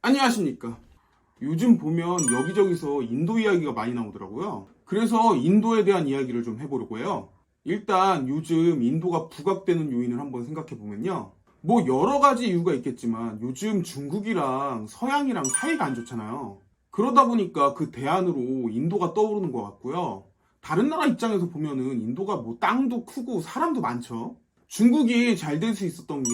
안녕하십니까. 요즘 보면 여기저기서 인도 이야기가 많이 나오더라고요. 그래서 인도에 대한 이야기를 좀 해보려고 해요. 일단 요즘 인도가 부각되는 요인을 한번 생각해 보면요. 뭐 여러 가지 이유가 있겠지만 요즘 중국이랑 서양이랑 사이가 안 좋잖아요. 그러다 보니까 그 대안으로 인도가 떠오르는 것 같고요. 다른 나라 입장에서 보면은 인도가 뭐 땅도 크고 사람도 많죠. 중국이 잘 될 수 있었던 게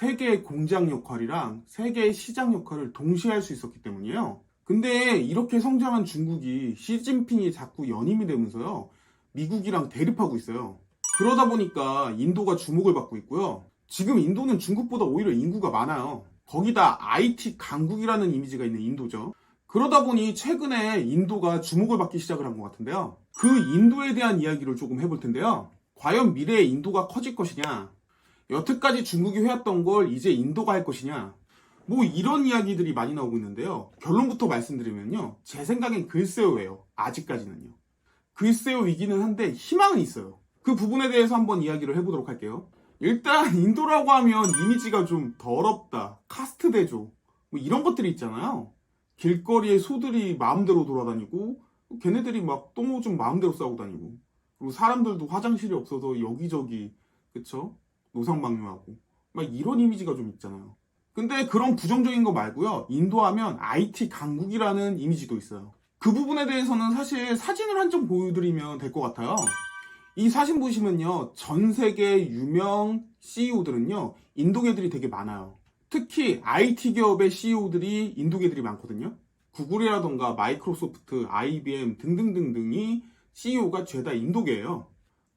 세계의 공장 역할이랑 세계의 시장 역할을 동시에 할 수 있었기 때문이에요. 근데 이렇게 성장한 중국이 시진핑이 자꾸 연임이 되면서요. 미국이랑 대립하고 있어요. 그러다 보니까 인도가 주목을 받고 있고요. 지금 인도는 중국보다 오히려 인구가 많아요. 거기다 IT 강국이라는 이미지가 있는 인도죠. 그러다 보니 최근에 인도가 주목을 받기 시작을 한 것 같은데요. 그 인도에 대한 이야기를 조금 해볼 텐데요. 과연 미래에 인도가 커질 것이냐? 여태까지 중국이 해왔던 걸 이제 인도가 할 것이냐? 뭐 이런 이야기들이 많이 나오고 있는데요. 결론부터 말씀드리면요. 제 생각엔 글쎄요예요. 아직까지는요. 글쎄요이기는 한데 희망은 있어요. 그 부분에 대해서 한번 이야기를 해보도록 할게요. 일단 인도라고 하면 이미지가 좀 더럽다, 카스트 대조 뭐 이런 것들이 있잖아요. 길거리에 소들이 마음대로 돌아다니고 걔네들이 막 똥오줌 마음대로 싸고 다니고 그리고 사람들도 화장실이 없어서 여기저기 그쵸? 노상방뇨하고 막 이런 이미지가 좀 있잖아요. 근데 그런 부정적인 거 말고요. 인도 하면 IT 강국이라는 이미지도 있어요. 그 부분에 대해서는 사실 사진을 한 장 보여드리면 될 것 같아요. 이 사진 보시면요. 전 세계 유명 CEO들은요. 인도계들이 되게 많아요. 특히 IT 기업의 CEO들이 인도계들이 많거든요. 구글이라던가 마이크로소프트, IBM 등등등등이 CEO가 죄다 인도계예요.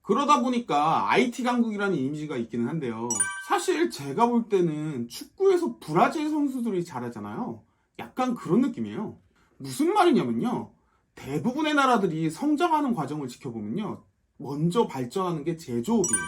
그러다 보니까 IT 강국이라는 이미지가 있기는 한데요. 사실 제가 볼 때는 축구에서 브라질 선수들이 잘하잖아요. 약간 그런 느낌이에요. 무슨 말이냐면요. 대부분의 나라들이 성장하는 과정을 지켜보면요. 먼저 발전하는 게 제조업이에요.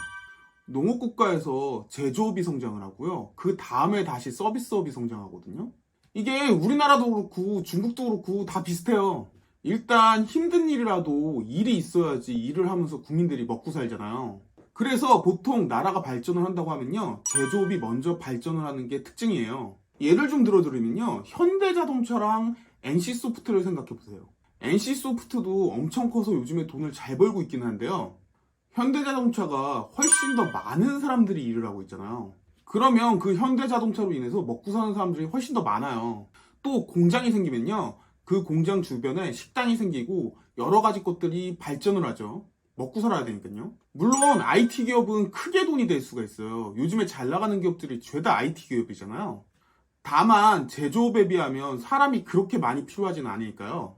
농업국가에서 제조업이 성장을 하고요. 그 다음에 다시 서비스업이 성장하거든요. 이게 우리나라도 그렇고 중국도 그렇고 다 비슷해요. 일단 힘든 일이라도 일이 있어야지 일을 하면서 국민들이 먹고 살잖아요. 그래서 보통 나라가 발전을 한다고 하면요. 제조업이 먼저 발전을 하는 게 특징이에요. 예를 좀 들어드리면요. 현대자동차랑 NC소프트를 생각해보세요. NC소프트도 엄청 커서 요즘에 돈을 잘 벌고 있기는 한데요. 현대자동차가 훨씬 더 많은 사람들이 일을 하고 있잖아요. 그러면 그 현대자동차로 인해서 먹고 사는 사람들이 훨씬 더 많아요. 또 공장이 생기면요. 그 공장 주변에 식당이 생기고 여러 가지 것들이 발전을 하죠. 먹고 살아야 되니까요. 물론 IT 기업은 크게 돈이 될 수가 있어요. 요즘에 잘 나가는 기업들이 죄다 IT 기업이잖아요. 다만 제조업에 비하면 사람이 그렇게 많이 필요하지는 않으니까요.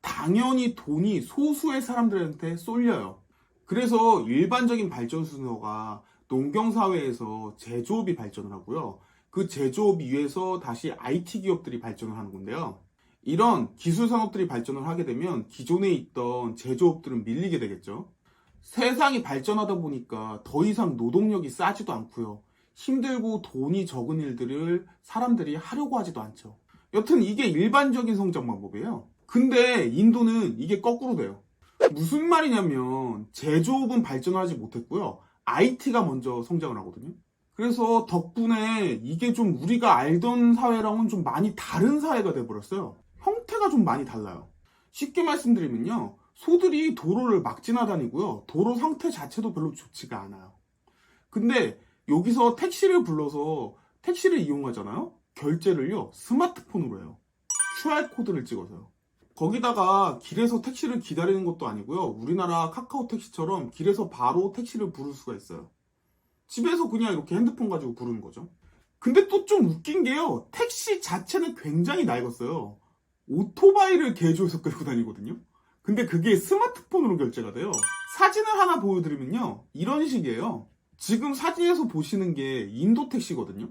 당연히 돈이 소수의 사람들한테 쏠려요. 그래서 일반적인 발전 순서가 농경사회에서 제조업이 발전을 하고요. 그 제조업 위에서 다시 IT 기업들이 발전을 하는 건데요. 이런 기술 산업들이 발전을 하게 되면 기존에 있던 제조업들은 밀리게 되겠죠. 세상이 발전하다 보니까 더 이상 노동력이 싸지도 않고요. 힘들고 돈이 적은 일들을 사람들이 하려고 하지도 않죠. 여튼 이게 일반적인 성장 방법이에요. 근데 인도는 이게 거꾸로 돼요. 무슨 말이냐면 제조업은 발전하지 못했고요. IT가 먼저 성장을 하거든요. 그래서 덕분에 이게 좀 우리가 알던 사회랑은 좀 많이 다른 사회가 돼버렸어요. 형태가 좀 많이 달라요. 쉽게 말씀드리면요. 소들이 도로를 막 지나다니고요. 도로 상태 자체도 별로 좋지가 않아요. 근데 여기서 택시를 불러서 택시를 이용하잖아요. 결제를요. 스마트폰으로 해요. QR코드를 찍어서요. 거기다가 길에서 택시를 기다리는 것도 아니고요. 우리나라 카카오 택시처럼 길에서 바로 택시를 부를 수가 있어요. 집에서 그냥 이렇게 핸드폰 가지고 부르는 거죠. 근데 또 좀 웃긴 게요. 택시 자체는 굉장히 낡았어요. 오토바이를 개조해서 끌고 다니거든요. 근데 그게 스마트폰으로 결제가 돼요. 사진을 하나 보여드리면요. 이런 식이에요. 지금 사진에서 보시는 게 인도 택시거든요.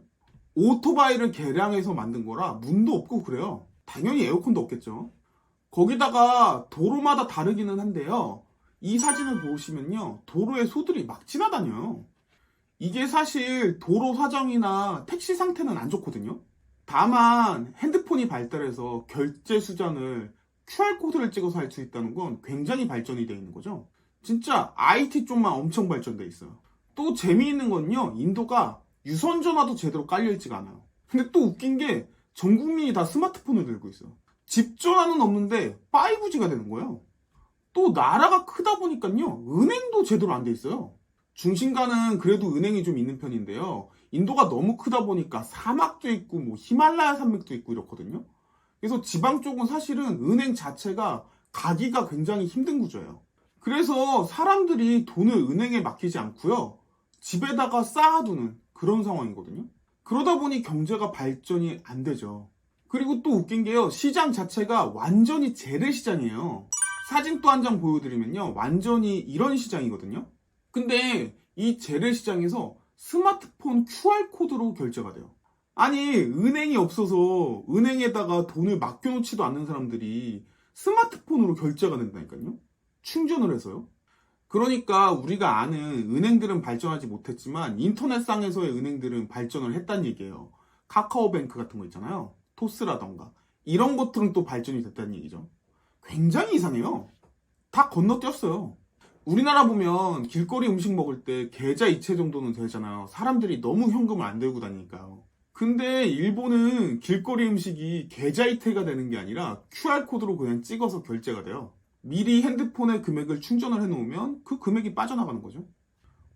오토바이를 개량해서 만든 거라 문도 없고 그래요. 당연히 에어컨도 없겠죠. 거기다가 도로마다 다르기는 한데요. 이 사진을 보시면요. 도로에 소들이 막 지나다녀요. 이게 사실 도로 사정이나 택시 상태는 안 좋거든요. 다만 핸드폰이 발달해서 결제 수단을 QR코드를 찍어서 할 수 있다는 건 굉장히 발전이 되어 있는 거죠. 진짜 IT 쪽만 엄청 발전돼 있어요. 또 재미있는 건요. 인도가 유선 전화도 제대로 깔려있지가 않아요. 근데 또 웃긴 게 전 국민이 다 스마트폰을 들고 있어요. 집 전화는 없는데 5G가 되는 거예요. 또 나라가 크다 보니까요, 은행도 제대로 안 돼 있어요. 중심가는 그래도 은행이 좀 있는 편인데요. 인도가 너무 크다 보니까 사막도 있고 뭐 히말라야 산맥도 있고 이렇거든요. 그래서 지방 쪽은 사실은 은행 자체가 가기가 굉장히 힘든 구조예요. 그래서 사람들이 돈을 은행에 맡기지 않고요, 집에다가 쌓아두는 그런 상황이거든요. 그러다 보니 경제가 발전이 안 되죠. 그리고 또 웃긴 게요, 시장 자체가 완전히 재래시장이에요. 사진 또 한 장 보여드리면요, 완전히 이런 시장이거든요. 근데 이 재래시장에서 스마트폰 QR코드로 결제가 돼요. 아니, 은행이 없어서 은행에다가 돈을 맡겨놓지도 않는 사람들이 스마트폰으로 결제가 된다니까요. 충전을 해서요. 그러니까 우리가 아는 은행들은 발전하지 못했지만 인터넷상에서의 은행들은 발전을 했다는 얘기예요. 카카오뱅크 같은 거 있잖아요. 토스라던가. 이런 것들은 또 발전이 됐다는 얘기죠. 굉장히 이상해요. 다 건너뛰었어요. 우리나라 보면 길거리 음식 먹을 때 계좌 이체 정도는 되잖아요. 사람들이 너무 현금을 안 들고 다니니까요. 근데 일본은 길거리 음식이 계좌 이체가 되는 게 아니라 QR코드로 그냥 찍어서 결제가 돼요. 미리 핸드폰에 금액을 충전을 해놓으면 그 금액이 빠져나가는 거죠.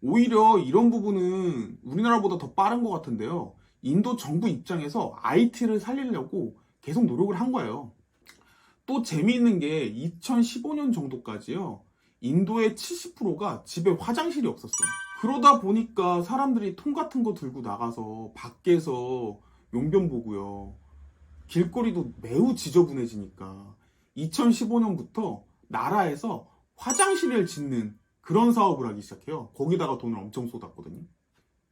오히려 이런 부분은 우리나라보다 더 빠른 것 같은데요. 인도 정부 입장에서 IT를 살리려고 계속 노력을 한 거예요. 또 재미있는 게 2015년 정도까지요, 인도의 70%가 집에 화장실이 없었어요. 그러다 보니까 사람들이 통 같은 거 들고 나가서 밖에서 용변 보고요, 길거리도 매우 지저분해지니까 2015년부터 나라에서 화장실을 짓는 그런 사업을 하기 시작해요. 거기다가 돈을 엄청 쏟았거든요.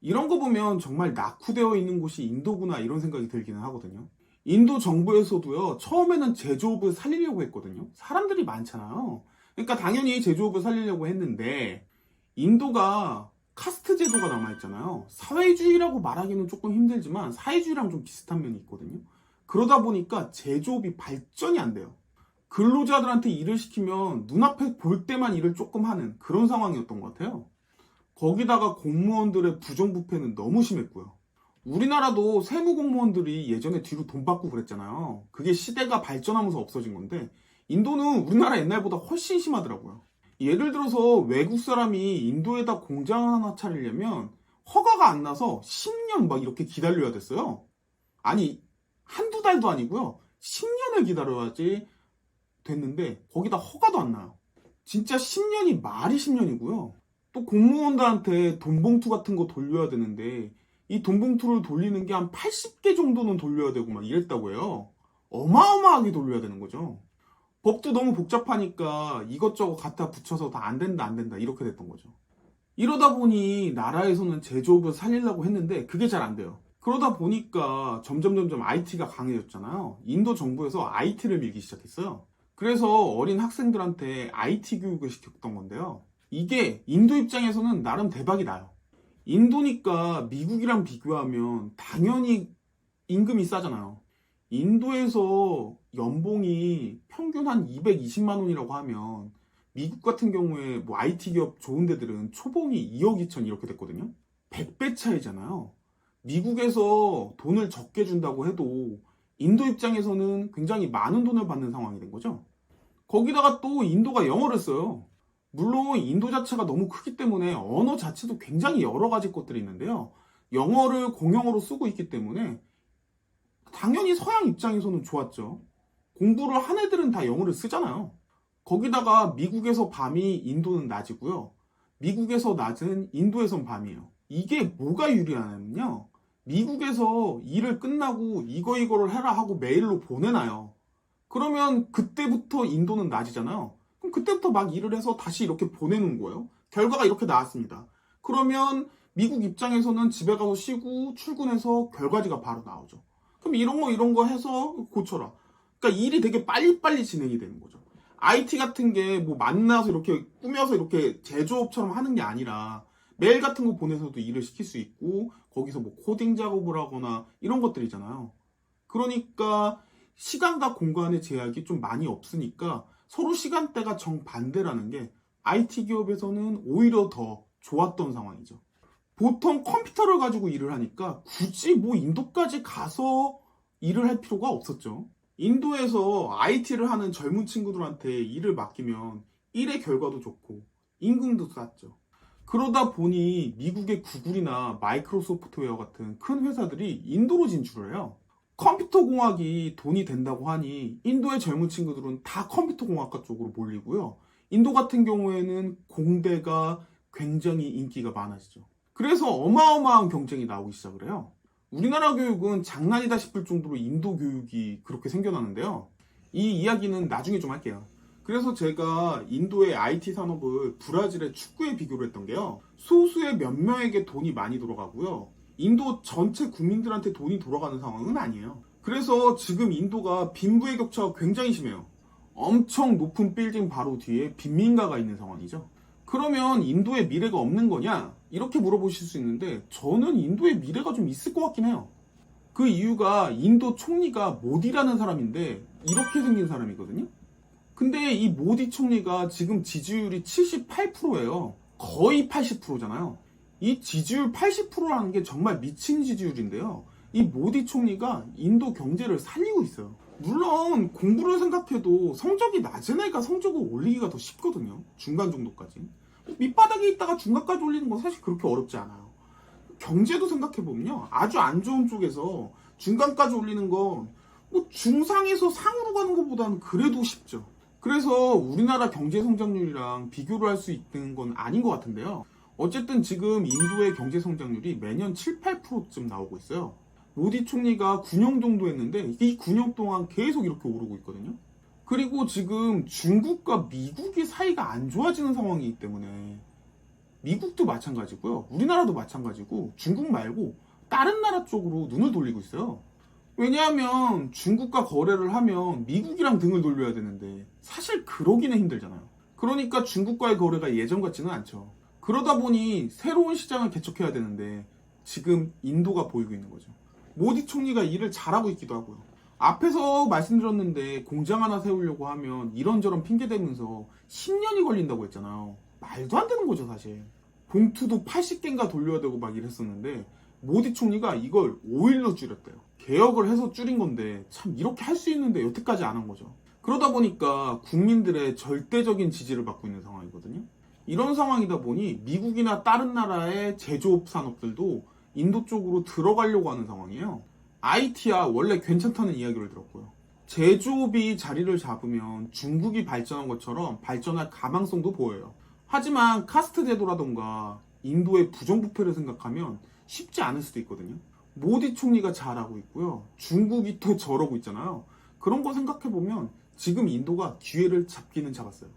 이런 거 보면 정말 낙후되어 있는 곳이 인도구나 이런 생각이 들기는 하거든요. 인도 정부에서도요, 처음에는 제조업을 살리려고 했거든요. 사람들이 많잖아요. 그러니까 당연히 제조업을 살리려고 했는데, 인도가 카스트 제도가 남아있잖아요. 사회주의라고 말하기는 조금 힘들지만 사회주의랑 좀 비슷한 면이 있거든요. 그러다 보니까 제조업이 발전이 안 돼요. 근로자들한테 일을 시키면 눈앞에 볼 때만 일을 조금 하는 그런 상황이었던 것 같아요. 거기다가 공무원들의 부정부패는 너무 심했고요. 우리나라도 세무공무원들이 예전에 뒤로 돈 받고 그랬잖아요. 그게 시대가 발전하면서 없어진 건데, 인도는 우리나라 옛날보다 훨씬 심하더라고요. 예를 들어서 외국 사람이 인도에다 공장 하나 차리려면 허가가 안 나서 10년 막 이렇게 기다려야 됐어요. 아니, 한두 달도 아니고요, 10년을 기다려야지 됐는데 거기다 허가도 안 나요. 진짜 10년이 말이 10년이고요. 또 공무원들한테 돈봉투 같은 거 돌려야 되는데 이 돈봉투를 돌리는 게 한 80개 정도는 돌려야 되고 막 이랬다고 해요. 어마어마하게 돌려야 되는 거죠. 법도 너무 복잡하니까 이것저것 갖다 붙여서 다 안 된다 안 된다 이렇게 됐던 거죠. 이러다 보니 나라에서는 제조업을 살리려고 했는데 그게 잘 안 돼요. 그러다 보니까 점점 IT가 강해졌잖아요. 인도 정부에서 IT를 밀기 시작했어요. 그래서 어린 학생들한테 IT 교육을 시켰던 건데요. 이게 인도 입장에서는 나름 대박이 나요. 인도니까 미국이랑 비교하면 당연히 임금이 싸잖아요. 인도에서 연봉이 평균 한 220만 원이라고 하면 미국 같은 경우에 뭐 IT 기업 좋은 데들은 초봉이 2억 2천 이렇게 됐거든요. 100배 차이잖아요. 미국에서 돈을 적게 준다고 해도 인도 입장에서는 굉장히 많은 돈을 받는 상황이 된 거죠. 거기다가 또 인도가 영어를 써요. 물론 인도 자체가 너무 크기 때문에 언어 자체도 굉장히 여러 가지 것들이 있는데요. 영어를 공용어로 쓰고 있기 때문에 당연히 서양 입장에서는 좋았죠. 공부를 한 애들은 다 영어를 쓰잖아요. 거기다가 미국에서 밤이 인도는 낮이고요. 미국에서 낮은 인도에선 밤이에요. 이게 뭐가 유리하냐면요, 미국에서 일을 끝나고 이거를 해라 하고 메일로 보내놔요. 그러면 그때부터 인도는 낮이잖아요. 그럼 그때부터 막 일을 해서 다시 이렇게 보내는 거예요. 결과가 이렇게 나왔습니다. 그러면 미국 입장에서는 집에 가서 쉬고 출근해서 결과지가 바로 나오죠. 그럼 이런 거 해서 고쳐라. 그러니까 일이 되게 빨리빨리 진행이 되는 거죠. IT 같은 게 뭐 만나서 이렇게 꾸며서 이렇게 제조업처럼 하는 게 아니라 메일 같은 거 보내서도 일을 시킬 수 있고 거기서 뭐 코딩 작업을 하거나 이런 것들이잖아요. 그러니까 시간과 공간의 제약이 좀 많이 없으니까 서로 시간대가 정반대라는 게 IT 기업에서는 오히려 더 좋았던 상황이죠. 보통 컴퓨터를 가지고 일을 하니까 굳이 뭐 인도까지 가서 일을 할 필요가 없었죠. 인도에서 IT를 하는 젊은 친구들한테 일을 맡기면 일의 결과도 좋고 임금도 쌌죠. 그러다 보니 미국의 구글이나 마이크로소프트웨어 같은 큰 회사들이 인도로 진출을 해요. 컴퓨터 공학이 돈이 된다고 하니 인도의 젊은 친구들은 다 컴퓨터 공학과 쪽으로 몰리고요. 인도 같은 경우에는 공대가 굉장히 인기가 많아지죠. 그래서 어마어마한 경쟁이 나오기 시작을 해요. 우리나라 교육은 장난이다 싶을 정도로 인도 교육이 그렇게 생겨나는데요. 이 이야기는 나중에 좀 할게요. 그래서 제가 인도의 IT 산업을 브라질의 축구에 비교를 했던 게요. 소수의 몇 명에게 돈이 많이 돌아가고요. 인도 전체 국민들한테 돈이 돌아가는 상황은 아니에요. 그래서 지금 인도가 빈부의 격차가 굉장히 심해요. 엄청 높은 빌딩 바로 뒤에 빈민가가 있는 상황이죠. 그러면 인도의 미래가 없는 거냐? 이렇게 물어보실 수 있는데 저는 인도의 미래가 좀 있을 것 같긴 해요. 그 이유가 인도 총리가 모디라는 사람인데 이렇게 생긴 사람이거든요. 근데 이 모디 총리가 지금 지지율이 78%예요. 거의 80%잖아요. 이 지지율 80%라는 게 정말 미친 지지율인데요. 이 모디 총리가 인도 경제를 살리고 있어요. 물론 공부를 생각해도 성적이 낮은 애가 성적을 올리기가 더 쉽거든요. 중간 정도까지. 밑바닥에 있다가 중간까지 올리는 건 사실 그렇게 어렵지 않아요. 경제도 생각해보면요. 아주 안 좋은 쪽에서 중간까지 올리는 건 뭐 중상에서 상으로 가는 것보다는 그래도 쉽죠. 그래서 우리나라 경제 성장률이랑 비교를 할 수 있는 건 아닌 것 같은데요. 어쨌든 지금 인도의 경제 성장률이 매년 7, 8%쯤 나오고 있어요. 모디 총리가 9년 정도 했는데 이 9년 동안 계속 이렇게 오르고 있거든요. 그리고 지금 중국과 미국이 사이가 안 좋아지는 상황이기 때문에 미국도 마찬가지고요. 우리나라도 마찬가지고 중국 말고 다른 나라 쪽으로 눈을 돌리고 있어요. 왜냐하면 중국과 거래를 하면 미국이랑 등을 돌려야 되는데 사실 그러기는 힘들잖아요. 그러니까 중국과의 거래가 예전 같지는 않죠. 그러다 보니 새로운 시장을 개척해야 되는데 지금 인도가 보이고 있는 거죠. 모디 총리가 일을 잘하고 있기도 하고요. 앞에서 말씀드렸는데 공장 하나 세우려고 하면 이런저런 핑계 대면서 10년이 걸린다고 했잖아요. 말도 안 되는 거죠, 사실. 봉투도 80개인가 돌려야 되고 막 이랬었는데 모디 총리가 이걸 5일로 줄였대요. 개혁을 해서 줄인 건데 참 이렇게 할 수 있는데 여태까지 안 한 거죠. 그러다 보니까 국민들의 절대적인 지지를 받고 있는 상황이거든요. 이런 상황이다 보니 미국이나 다른 나라의 제조업 산업들도 인도 쪽으로 들어가려고 하는 상황이에요. IT야 원래 괜찮다는 이야기를 들었고요. 제조업이 자리를 잡으면 중국이 발전한 것처럼 발전할 가망성도 보여요. 하지만 카스트 제도라던가 인도의 부정부패를 생각하면 쉽지 않을 수도 있거든요. 모디 총리가 잘하고 있고요. 중국이 또 저러고 있잖아요. 그런 거 생각해보면 지금 인도가 기회를 잡기는 잡았어요.